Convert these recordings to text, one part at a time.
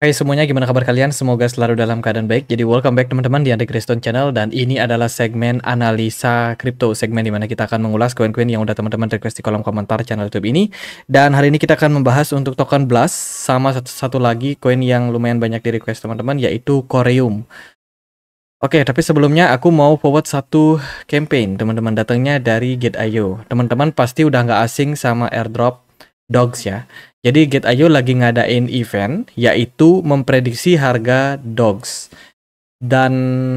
Hai semuanya, gimana kabar kalian? Semoga selalu dalam keadaan baik. Jadi welcome back teman-teman di Andre Kriston Channel, dan ini adalah segmen analisa kripto, segmen dimana kita akan mengulas koin-koin yang udah teman-teman request di kolom komentar channel YouTube ini. Dan hari ini kita akan membahas untuk token Blast sama satu lagi koin yang lumayan banyak di request teman-teman, yaitu Koreum. Oke, tapi sebelumnya aku mau forward satu campaign teman-teman, datangnya dari Gate.io. Teman-teman pasti udah nggak asing sama airdrop Dogs ya. Jadi Gate.io lagi ngadain event yaitu memprediksi harga Dogs. Dan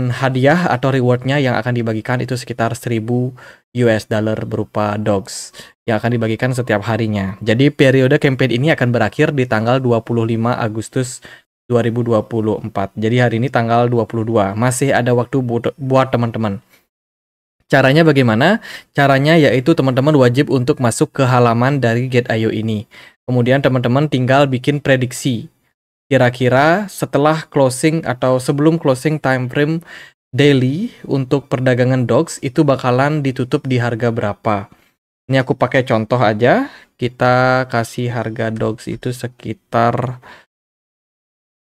hadiah atau rewardnya yang akan dibagikan itu sekitar 1000 US dollar berupa Dogs yang akan dibagikan setiap harinya. Jadi periode campaign ini akan berakhir di tanggal 25 Agustus 2024. Jadi hari ini tanggal 22. Masih ada waktu buat teman-teman. Caranya bagaimana? Caranya yaitu teman-teman wajib untuk masuk ke halaman dari Gate.io ini. Kemudian teman-teman tinggal bikin prediksi. Kira-kira setelah closing atau sebelum closing time frame daily untuk perdagangan Dogs itu bakalan ditutup di harga berapa. Ini aku pakai contoh aja. Kita kasih harga Dogs itu sekitar,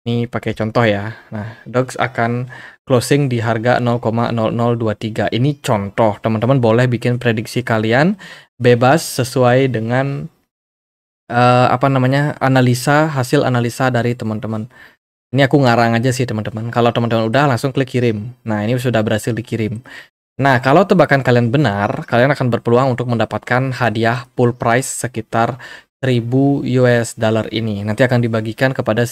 ini pakai contoh ya. Nah, Dogs akan closing di harga 0,0023. Ini contoh, teman-teman boleh bikin prediksi kalian bebas sesuai dengan hasil analisa dari teman-teman. Ini aku ngarang aja sih teman-teman. Kalau teman-teman udah, langsung klik kirim. Nah, ini sudah berhasil dikirim. Nah, kalau tebakan kalian benar, kalian akan berpeluang untuk mendapatkan hadiah full price sekitar 1000 US dollar ini. Nanti akan dibagikan kepada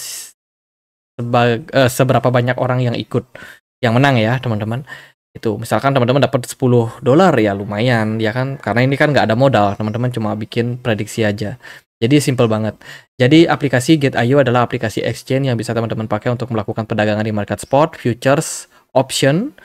seberapa banyak orang yang ikut, yang menang ya teman-teman. Itu misalkan teman-teman dapat 10 dolar ya lumayan ya kan, karena ini kan nggak ada modal, teman-teman cuma bikin prediksi aja. Jadi simple banget. Jadi aplikasi Gate.io adalah aplikasi exchange yang bisa teman-teman pakai untuk melakukan perdagangan di market spot, futures, option.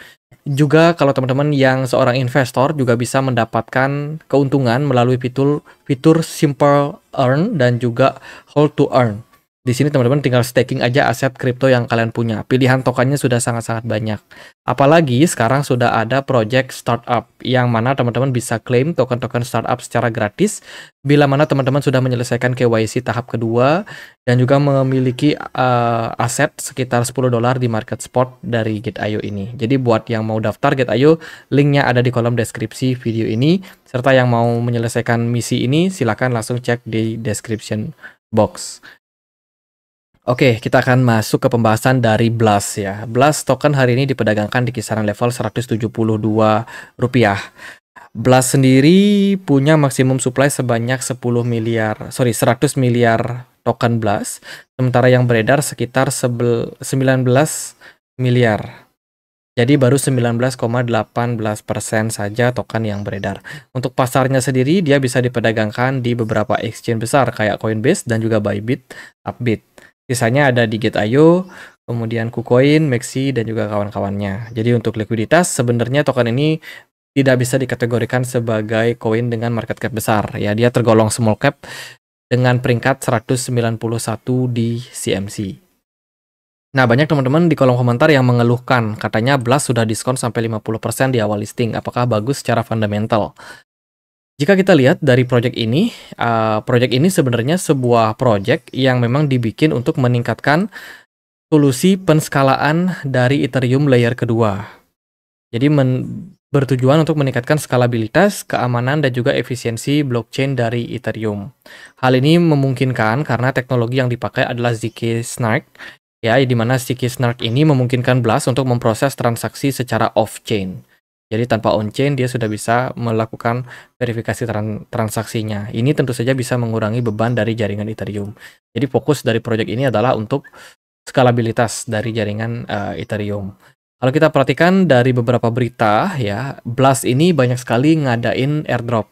Juga kalau teman-teman yang seorang investor juga bisa mendapatkan keuntungan melalui fitur simple earn dan juga hold to earn. Di sini teman-teman tinggal staking aja aset kripto yang kalian punya. Pilihan tokennya sudah sangat-sangat banyak. Apalagi sekarang sudah ada project startup yang mana teman-teman bisa klaim token-token startup secara gratis bila mana teman-teman sudah menyelesaikan KYC tahap kedua dan juga memiliki aset sekitar 10 dolar di market spot dari Gate.io ini. Jadi buat yang mau daftar Gate.io, linknya ada di kolom deskripsi video ini. Serta yang mau menyelesaikan misi ini, silakan langsung cek di description box. Oke, kita akan masuk ke pembahasan dari Blast ya. Blast token hari ini diperdagangkan di kisaran level 172 rupiah. Blast sendiri punya maksimum supply sebanyak 100 miliar token Blast, sementara yang beredar sekitar 19 miliar. Jadi baru 19,18% saja token yang beredar. Untuk pasarnya sendiri, dia bisa diperdagangkan di beberapa exchange besar kayak Coinbase dan juga Bybit, Upbit. Sisanya ada di Gate.io, kemudian KuCoin, Maxi, dan juga kawan-kawannya. Jadi untuk likuiditas, sebenarnya token ini tidak bisa dikategorikan sebagai koin dengan market cap besar. Ya, dia tergolong small cap dengan peringkat 191 di CMC. Nah, banyak teman-teman di kolom komentar yang mengeluhkan, katanya Blast sudah diskon sampai 50% di awal listing. Apakah bagus secara fundamental? Jika kita lihat dari project ini sebenarnya sebuah project yang memang dibikin untuk meningkatkan solusi penskalaan dari Ethereum layer kedua. Jadi bertujuan untuk meningkatkan skalabilitas, keamanan, dan juga efisiensi blockchain dari Ethereum. Hal ini memungkinkan karena teknologi yang dipakai adalah zk-SNARK, ya, di mana zk-SNARK ini memungkinkan Blast untuk memproses transaksi secara off-chain. Jadi tanpa on-chain dia sudah bisa melakukan verifikasi transaksinya. Ini tentu saja bisa mengurangi beban dari jaringan Ethereum. Jadi fokus dari project ini adalah untuk skalabilitas dari jaringan Ethereum. Kalau kita perhatikan dari beberapa berita ya, Blast ini banyak sekali ngadain airdrop.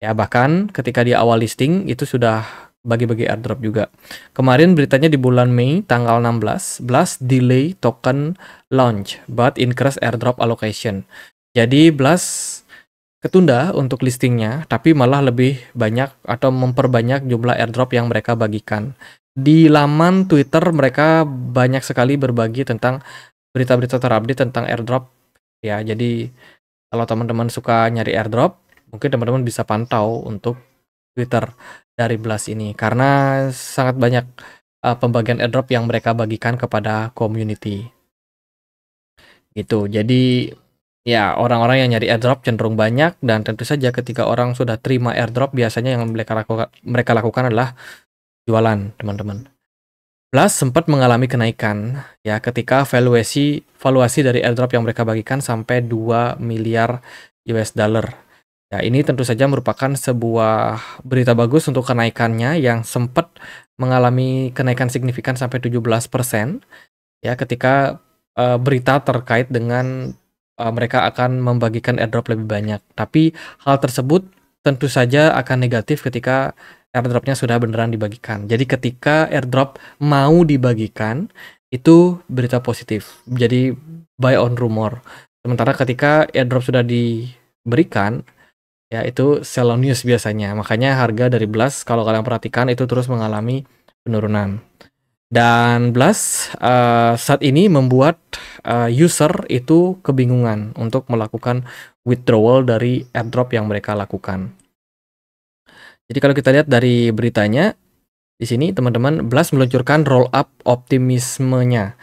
Ya, bahkan ketika di awal listing itu sudah bagi-bagi airdrop juga. Kemarin beritanya di bulan Mei tanggal 16, Blast delay token launch but increase airdrop allocation. Jadi Blast ketunda untuk listingnya, tapi malah lebih banyak atau memperbanyak jumlah airdrop yang mereka bagikan. Di laman Twitter mereka banyak sekali berbagi tentang berita-berita terupdate tentang airdrop. Ya, jadi kalau teman-teman suka nyari airdrop, mungkin teman-teman bisa pantau untuk Twitter dari Blast ini, karena sangat banyak pembagian airdrop yang mereka bagikan kepada community. Gitu. Jadi ya orang-orang yang nyari airdrop cenderung banyak, dan tentu saja ketika orang sudah terima airdrop biasanya yang mereka lakukan adalah jualan, teman-teman. Blast sempat mengalami kenaikan ya ketika valuasi dari airdrop yang mereka bagikan sampai 2 miliar US dollar. Ya, ini tentu saja merupakan sebuah berita bagus untuk kenaikannya yang sempat mengalami kenaikan signifikan sampai 17% ya ketika berita terkait dengan mereka akan membagikan airdrop lebih banyak. Tapi hal tersebut tentu saja akan negatif ketika airdropnya sudah beneran dibagikan. Jadi ketika airdrop mau dibagikan, itu berita positif. Jadi buy on rumor. Sementara ketika airdrop sudah diberikan, ya itu sell on news biasanya. Makanya harga dari Blast kalau kalian perhatikan itu terus mengalami penurunan. Dan Blast saat ini membuat user itu kebingungan untuk melakukan withdrawal dari airdrop yang mereka lakukan. Jadi kalau kita lihat dari beritanya, di sini teman-teman, Blast meluncurkan roll up optimismenya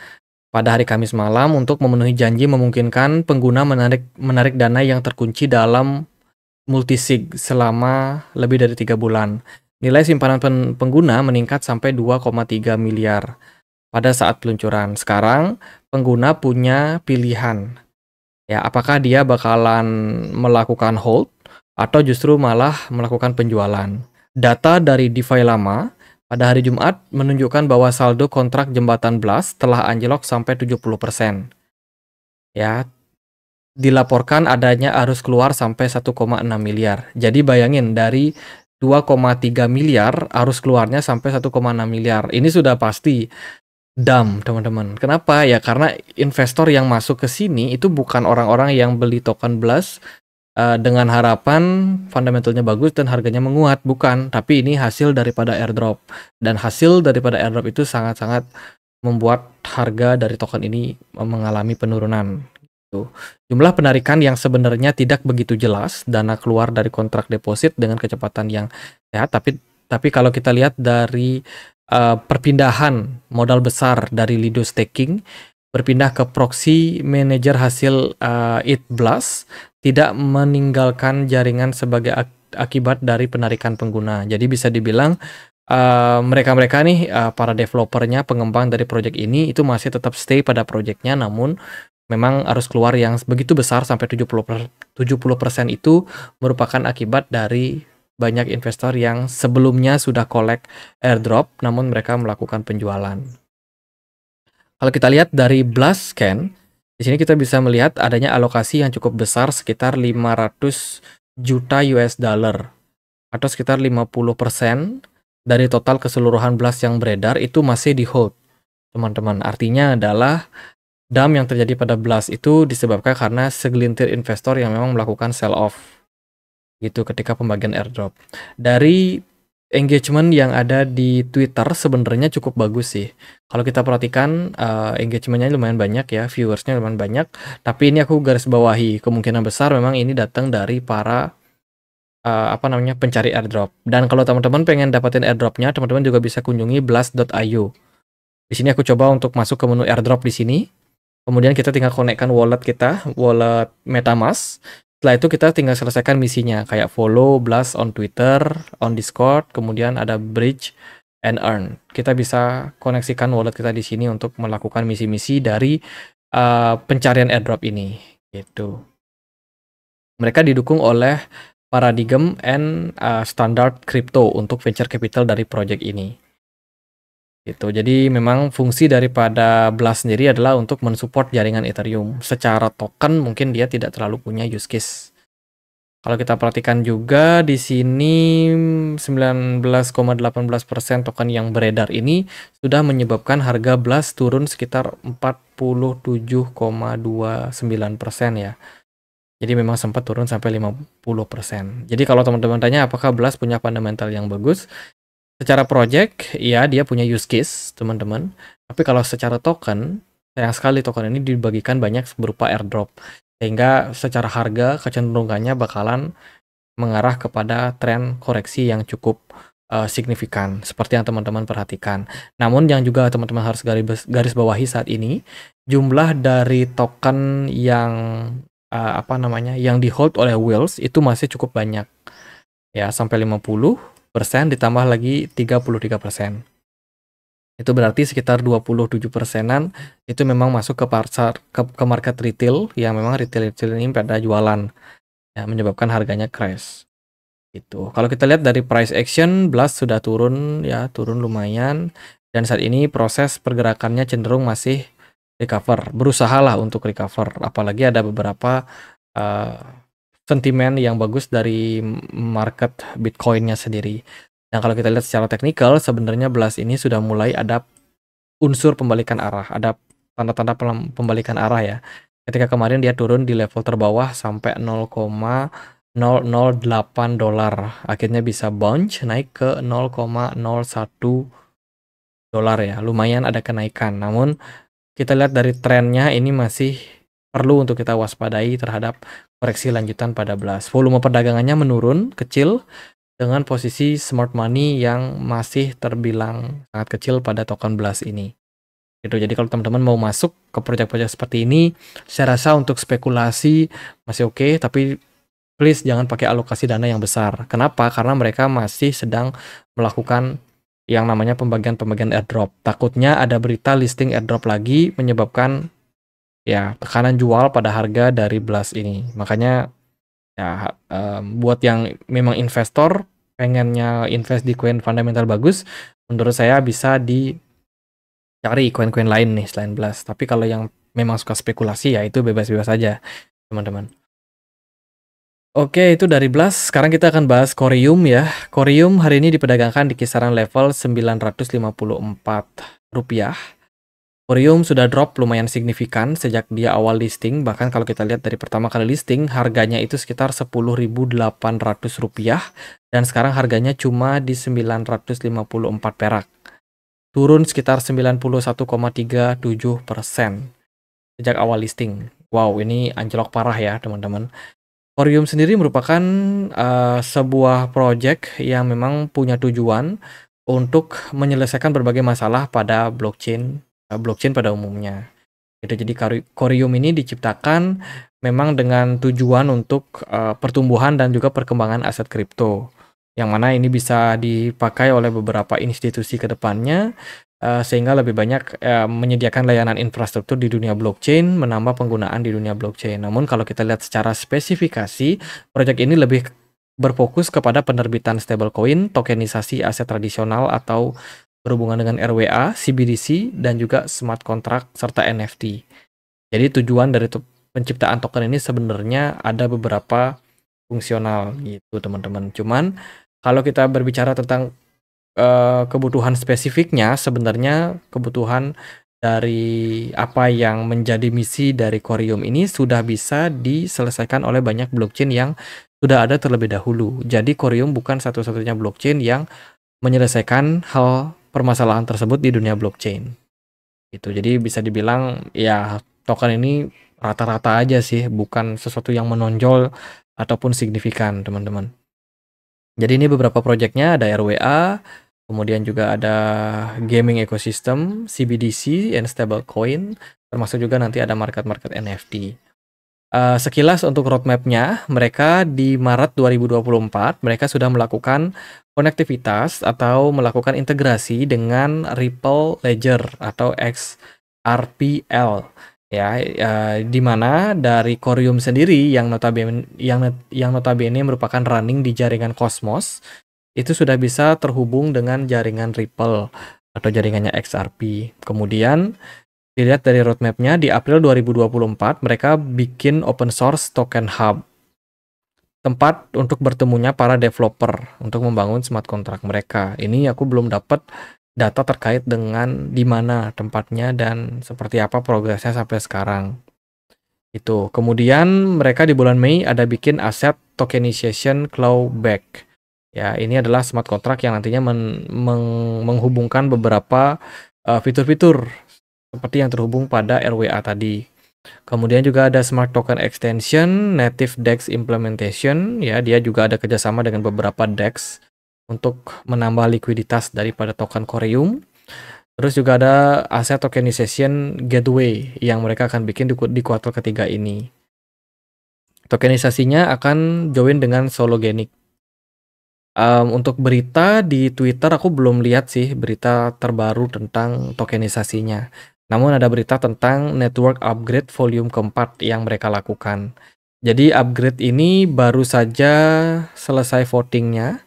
pada hari Kamis malam untuk memenuhi janji memungkinkan pengguna menarik dana yang terkunci dalam multisig selama lebih dari 3 bulan. Nilai simpanan pengguna meningkat sampai 2,3 miliar pada saat peluncuran. Sekarang pengguna punya pilihan. Ya, apakah dia bakalan melakukan hold atau justru malah melakukan penjualan. Data dari DeFi lama pada hari Jumat menunjukkan bahwa saldo kontrak jembatan Blast telah anjlok sampai 70%. Ya, dilaporkan adanya arus keluar sampai 1,6 miliar. Jadi bayangin dari 2,3 miliar arus keluarnya sampai 1,6 miliar. Ini sudah pasti dump, teman-teman. Kenapa? Ya karena investor yang masuk ke sini itu bukan orang-orang yang beli token Blast dengan harapan fundamentalnya bagus dan harganya menguat, bukan. Tapi ini hasil daripada airdrop. Dan hasil daripada airdrop itu sangat-sangat membuat harga dari token ini mengalami penurunan. Jumlah penarikan yang sebenarnya tidak begitu jelas, dana keluar dari kontrak deposit dengan kecepatan yang sehat, tapi kalau kita lihat dari perpindahan modal besar dari Lido staking berpindah ke proxy manager hasil ETH Blast tidak meninggalkan jaringan sebagai akibat dari penarikan pengguna. Jadi bisa dibilang mereka-mereka nih para developernya, pengembang dari project ini itu masih tetap stay pada projectnya, namun memang arus keluar yang begitu besar sampai 70% itu merupakan akibat dari banyak investor yang sebelumnya sudah collect airdrop namun mereka melakukan penjualan. Kalau kita lihat dari Blast Scan, di sini kita bisa melihat adanya alokasi yang cukup besar sekitar 500 juta US dollar atau sekitar 50% dari total keseluruhan Blast yang beredar itu masih di hold, teman-teman. Artinya adalah dump yang terjadi pada Blast itu disebabkan karena segelintir investor yang memang melakukan sell off gitu ketika pembagian airdrop. Dari engagement yang ada di Twitter sebenarnya cukup bagus sih. Kalau kita perhatikan engagementnya lumayan banyak ya, viewersnya lumayan banyak. Tapi ini aku garis bawahi, kemungkinan besar memang ini datang dari para pencari airdrop. Dan kalau teman-teman pengen dapetin airdropnya, teman-teman juga bisa kunjungi blast.io. Di sini aku coba untuk masuk ke menu airdrop di sini. Kemudian kita tinggal konekkan wallet kita, wallet MetaMask. Setelah itu kita tinggal selesaikan misinya, kayak follow Blast on Twitter, on Discord, kemudian ada bridge and earn. Kita bisa koneksikan wallet kita di sini untuk melakukan misi-misi dari pencarian airdrop ini. Gitu. Mereka didukung oleh Paradigm and Standard Crypto untuk venture capital dari project ini. Gitu. Jadi memang fungsi daripada Blast sendiri adalah untuk mensupport jaringan Ethereum. Secara token mungkin dia tidak terlalu punya use case. Kalau kita perhatikan juga di sini 19,18% token yang beredar ini sudah menyebabkan harga Blast turun sekitar 47,29% ya. Jadi memang sempat turun sampai 50%. Jadi kalau teman-teman tanya apakah Blast punya fundamental yang bagus? Secara project, ya dia punya use case, teman-teman. Tapi kalau secara token, sayang sekali token ini dibagikan banyak berupa airdrop. Sehingga secara harga kecenderungannya bakalan mengarah kepada tren koreksi yang cukup signifikan seperti yang teman-teman perhatikan. Namun yang juga teman-teman harus garis bawahi saat ini, jumlah dari token yang yang di hold oleh whales itu masih cukup banyak. Ya, sampai 50% ditambah lagi 33%. Itu berarti sekitar 27%-an itu memang masuk ke pasar ke market retail, yang memang retail ini pada jualan, ya, menyebabkan harganya crash. Gitu. Kalau kita lihat dari price action, Blast sudah turun, ya, turun lumayan, dan saat ini proses pergerakannya cenderung masih recover, berusahalah untuk recover, apalagi ada beberapa sentimen yang bagus dari market Bitcoin-nya sendiri. Dan kalau kita lihat secara teknikal, sebenarnya Blast ini sudah mulai ada unsur pembalikan arah, ada tanda-tanda pembalikan arah, ya. Ketika kemarin dia turun di level terbawah sampai 0,008 dolar, akhirnya bisa bounce naik ke 0,01 dolar, ya. Lumayan ada kenaikan. Namun kita lihat dari trennya ini masih perlu untuk kita waspadai terhadap koreksi lanjutan pada Blast. Volume perdagangannya menurun kecil dengan posisi smart money yang masih terbilang sangat kecil pada token Blast ini. Gitu. Jadi kalau teman-teman mau masuk ke proyek-proyek seperti ini, saya rasa untuk spekulasi masih oke, tapi please jangan pakai alokasi dana yang besar. Kenapa? Karena mereka masih sedang melakukan yang namanya pembagian airdrop. Takutnya ada berita listing airdrop lagi menyebabkan, ya, tekanan jual pada harga dari Blast ini. Makanya, ya, buat yang memang investor pengennya invest di coin fundamental bagus, menurut saya bisa dicari koin-koin lain nih selain Blast. Tapi kalau yang memang suka spekulasi, ya itu bebas-bebas saja, teman-teman. Oke, itu dari Blast. Sekarang kita akan bahas Corium, ya. Corium hari ini diperdagangkan di kisaran level Rp954. Corium sudah drop lumayan signifikan sejak dia awal listing. Bahkan kalau kita lihat dari pertama kali listing, harganya itu sekitar Rp10.800. Dan sekarang harganya cuma di 954 perak. Turun sekitar 91,37% sejak awal listing. Wow, ini anjlok parah ya, teman-teman. Corium sendiri merupakan sebuah project yang memang punya tujuan untuk menyelesaikan berbagai masalah pada blockchain pada umumnya. Jadi Corium ini diciptakan memang dengan tujuan untuk pertumbuhan dan juga perkembangan aset kripto, yang mana ini bisa dipakai oleh beberapa institusi ke depannya, sehingga lebih banyak menyediakan layanan infrastruktur di dunia blockchain, menambah penggunaan di dunia blockchain. Namun kalau kita lihat secara spesifikasi, proyek ini lebih berfokus kepada penerbitan stablecoin, tokenisasi aset tradisional atau berhubungan dengan RWA, CBDC, dan juga smart contract serta NFT. Jadi tujuan dari penciptaan token ini sebenarnya ada beberapa fungsional gitu, teman-teman. Cuman kalau kita berbicara tentang kebutuhan spesifiknya, sebenarnya kebutuhan dari apa yang menjadi misi dari Corium ini sudah bisa diselesaikan oleh banyak blockchain yang sudah ada terlebih dahulu. Jadi Corium bukan satu-satunya blockchain yang menyelesaikan hal permasalahan tersebut di dunia blockchain. Gitu. Jadi bisa dibilang, ya, token ini rata-rata aja sih, bukan sesuatu yang menonjol ataupun signifikan, teman-teman. Jadi ini beberapa proyeknya, ada RWA, kemudian juga ada gaming ecosystem, CBDC, and stablecoin, termasuk juga nanti ada market-market NFT. Sekilas untuk roadmap-nya, mereka di Maret 2024, mereka sudah melakukan konektivitas atau melakukan integrasi dengan Ripple Ledger atau XRPL. Ya, di mana dari Corium sendiri yang notabene merupakan running di jaringan Cosmos, itu sudah bisa terhubung dengan jaringan Ripple atau jaringannya XRP. Kemudian dilihat dari roadmap-nya, di April 2024 mereka bikin open source token hub, tempat untuk bertemunya para developer untuk membangun smart contract mereka. Ini aku belum dapat data terkait dengan di mana tempatnya dan seperti apa progresnya sampai sekarang. Itu. Kemudian mereka di bulan Mei ada bikin aset tokenization clawback. Ya, ini adalah smart contract yang nantinya menghubungkan beberapa fitur-fitur seperti yang terhubung pada RWA tadi. Kemudian juga ada smart token extension, native DEX implementation, ya, dia juga ada kerjasama dengan beberapa DEX untuk menambah likuiditas daripada token Koreum. Terus juga ada aset tokenization gateway yang mereka akan bikin di kuartal ketiga ini. Tokenisasinya akan join dengan Sologenic. Untuk berita di Twitter aku belum lihat sih berita terbaru tentang tokenisasinya. Namun ada berita tentang network upgrade volume keempat yang mereka lakukan. Jadi upgrade ini baru saja selesai votingnya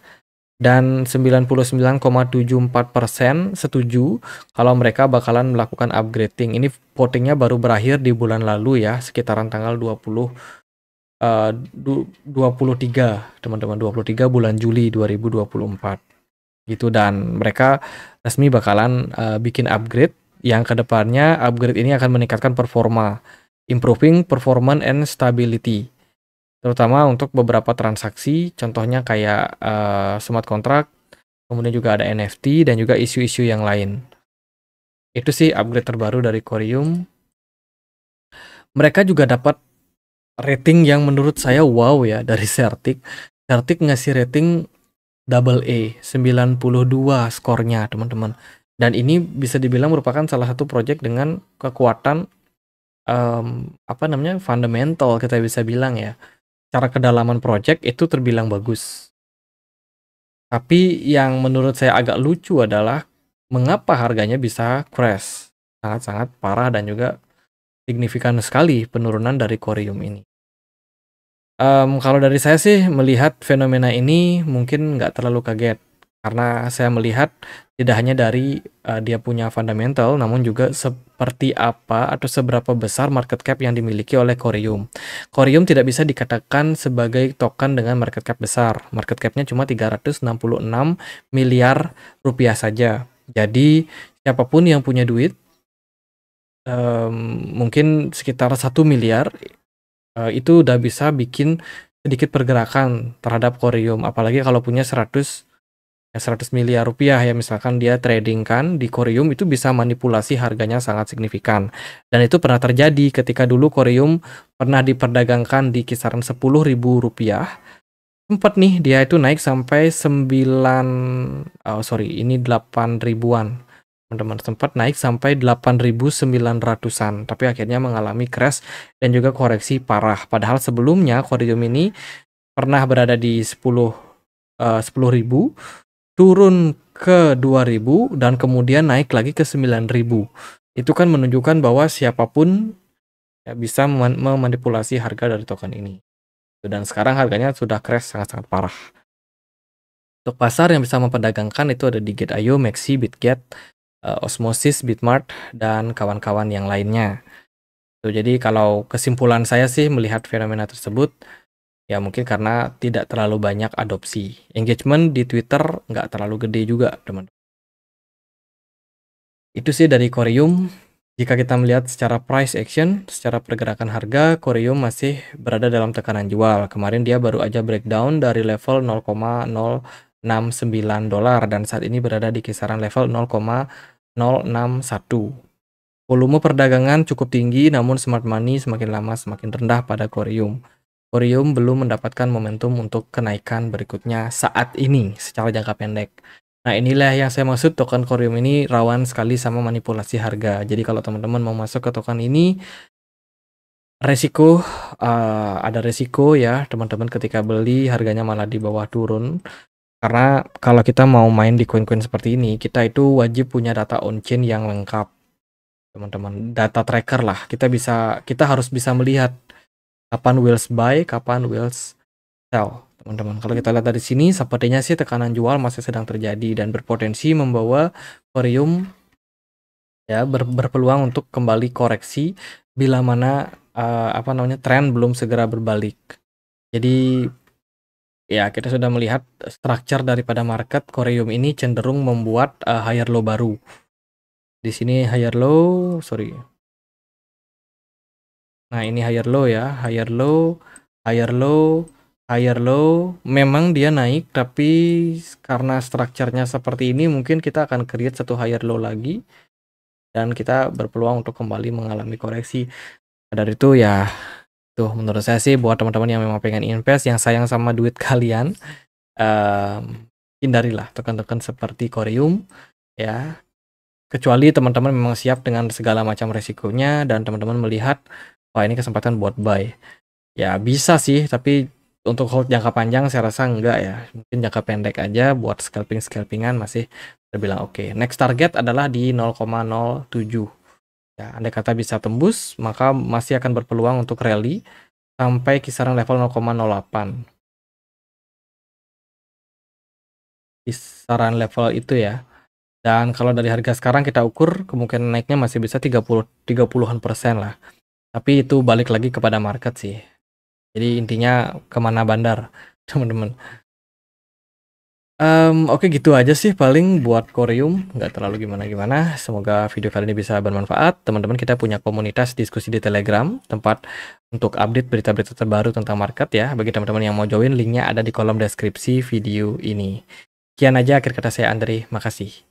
dan 99,74% setuju kalau mereka bakalan melakukan upgrading. Ini votingnya baru berakhir di bulan lalu ya, sekitaran tanggal 23 teman-teman, 23 bulan Juli 2024 gitu, dan mereka resmi bakalan bikin upgrade yang kedepannya upgrade ini akan meningkatkan performa, improving performance and stability, terutama untuk beberapa transaksi, contohnya kayak smart contract, kemudian juga ada NFT dan juga isu-isu yang lain. Itu sih upgrade terbaru dari Koreum. Mereka juga dapat rating yang menurut saya wow ya dari Certic. Certic ngasih rating double A, 92 skornya teman-teman. Dan ini bisa dibilang merupakan salah satu project dengan kekuatan fundamental, kita bisa bilang ya. Cara kedalaman project itu terbilang bagus. Tapi yang menurut saya agak lucu adalah mengapa harganya bisa crash. Sangat-sangat parah dan juga signifikan sekali penurunan dari Koreum ini. Kalau dari saya sih melihat fenomena ini mungkin nggak terlalu kaget, karena saya melihat tidak hanya dari dia punya fundamental, namun juga seperti apa atau seberapa besar market cap yang dimiliki oleh Koreum. Koreum tidak bisa dikatakan sebagai token dengan market cap besar. Market capnya cuma 366 miliar rupiah saja. Jadi siapapun yang punya duit, mungkin sekitar 1 miliar, itu udah bisa bikin sedikit pergerakan terhadap Koreum, apalagi kalau punya 100 miliar rupiah ya, misalkan dia trading kan di Koreum, itu bisa manipulasi harganya sangat signifikan. Dan itu pernah terjadi ketika dulu Koreum pernah diperdagangkan di kisaran 10.000 rupiah. Sempat nih dia itu naik sampai 8 ribuan. Teman-teman, sempat naik sampai 8.900-an, tapi akhirnya mengalami crash dan juga koreksi parah. Padahal sebelumnya Koreum ini pernah berada di 10.000, turun ke 2.000 dan kemudian naik lagi ke 9.000. Itu kan menunjukkan bahwa siapapun ya bisa memanipulasi harga dari token ini. Dan sekarang harganya sudah crash sangat-sangat parah. Untuk pasar yang bisa memperdagangkan itu ada di Gate.io, Maxi, Bitget, Osmosis, Bitmart, dan kawan-kawan yang lainnya. Jadi kalau kesimpulan saya sih melihat fenomena tersebut, ya mungkin karena tidak terlalu banyak adopsi. Engagement di Twitter nggak terlalu gede juga, teman. Itu sih dari Koreum. Jika kita melihat secara price action, secara pergerakan harga, Koreum masih berada dalam tekanan jual. Kemarin dia baru aja breakdown dari level 0,069 dolar dan saat ini berada di kisaran level 0,061. Volume perdagangan cukup tinggi, namun smart money semakin lama semakin rendah pada Koreum. Koreum belum mendapatkan momentum untuk kenaikan berikutnya saat ini secara jangka pendek. Nah, inilah yang saya maksud, token Koreum ini rawan sekali sama manipulasi harga. Jadi kalau teman-teman mau masuk ke token ini, ada resiko ya teman-teman, ketika beli harganya malah di bawah turun. Karena kalau kita mau main di koin-koin seperti ini, kita itu wajib punya data on-chain yang lengkap, teman-teman. Data tracker lah. Kita harus bisa melihat kapan wheels buy, kapan wheels sell, teman-teman. Kalau kita lihat dari sini, sepertinya sih tekanan jual masih sedang terjadi dan berpotensi membawa Koreum ya berpeluang untuk kembali koreksi bila mana tren belum segera berbalik. Jadi ya kita sudah melihat structure daripada market Koreum ini cenderung membuat higher low baru. Di sini higher low, sorry. Nah, ini higher low ya, higher low, higher low, higher low. Memang dia naik, tapi karena strukturnya seperti ini, mungkin kita akan create satu higher low lagi dan kita berpeluang untuk kembali mengalami koreksi. Dari itu ya, tuh menurut saya sih buat teman-teman yang memang pengen invest, yang sayang sama duit kalian, hindarilah token-token seperti Corium ya. Kecuali teman-teman memang siap dengan segala macam resikonya dan teman-teman melihat, wah ini kesempatan buat buy. Ya bisa sih, tapi untuk hold jangka panjang saya rasa enggak ya. Mungkin jangka pendek aja buat scalping-scalpingan masih terbilang oke. Next target adalah di 0,07. Ya, andai kata bisa tembus, maka masih akan berpeluang untuk rally sampai kisaran level 0,08. Kisaran level itu ya. Dan kalau dari harga sekarang kita ukur kemungkinan naiknya masih bisa 30-an% lah. Tapi itu balik lagi kepada market sih. Jadi intinya kemana bandar, teman-teman. Oke gitu aja sih paling buat Corium, nggak terlalu gimana-gimana. Semoga video kali ini bisa bermanfaat. Teman-teman kita punya komunitas diskusi di Telegram, tempat untuk update berita-berita terbaru tentang market ya. Bagi teman-teman yang mau join, linknya ada di kolom deskripsi video ini. Sekian aja akhir kata saya Andre, makasih.